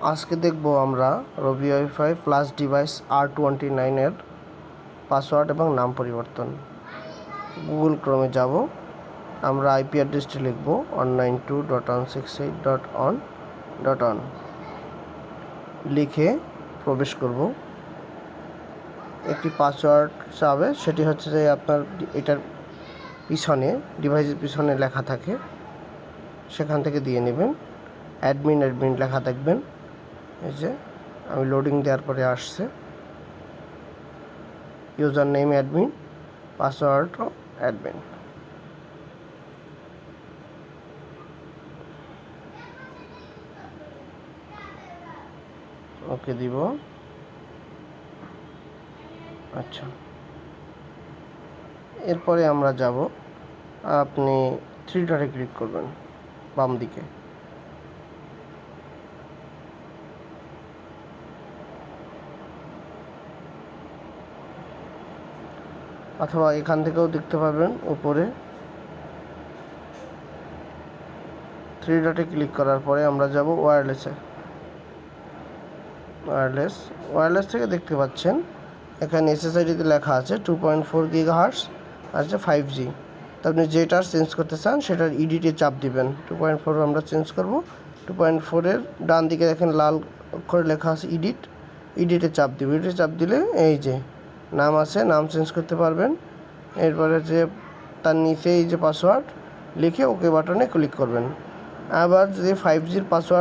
আজকে দেখব আমরা রবি ওয়াইফাই প্লাস ডিভাইস R29 এর পাসওয়ার্ড এবং নাম পরিবর্তন। গুগল ক্রোমে যাব, আমরা আইপি অ্যাড্রেসটি লিখব 192.168.1.1 লিখে প্রবেশ করব। একটি পাসওয়ার্ড চাবে, সেটি হচ্ছে যে আপনার এটার পিছনে ডিভাইসের পিছনে লেখা থাকে, সেখান থেকে দিয়ে নেবেন। অ্যাডমিন লেখা দেখবেন। এই যে আমি লোডিং দেওয়ার পরে আসছে, user name admin, password admin. Okay দিব। আচ্ছা, এরপরে আমরা যাব, আপনি থ্রি ডটে ক্লিক করবেন বাম দিকে। অথবা এখান থেকেও দেখতে পাবেন উপরে থ্রি ডটে ক্লিক করার পরে আমরা যাব ওয়্যারলেসে। ওয়্যারলেস থেকে দেখতে পাচ্ছেন এখানে এসএসআইডিতে লেখা আছে 2.4 GHz আর 5G। তো আপনি যেটার চেঞ্জ করতে চান সেটার ইডিটে চাপ দিবেন। 2.4 আমরা চেঞ্জ করব। 2.4 এর ডান দিকে দেখেন লাল অক্ষরে লেখা আছে ইডিটে চাপ দিবেন। ইডিটে চাপ দিলে এই যে নাম আছে, নাম চেঞ্জ করতে পারবেন। এরপরে যে তার নিচে এই যে পাসওয়ার্ড লিখে ওকে বাটনে ক্লিক করবেন। আবার যদি 5Gর পাসওয়ার্ড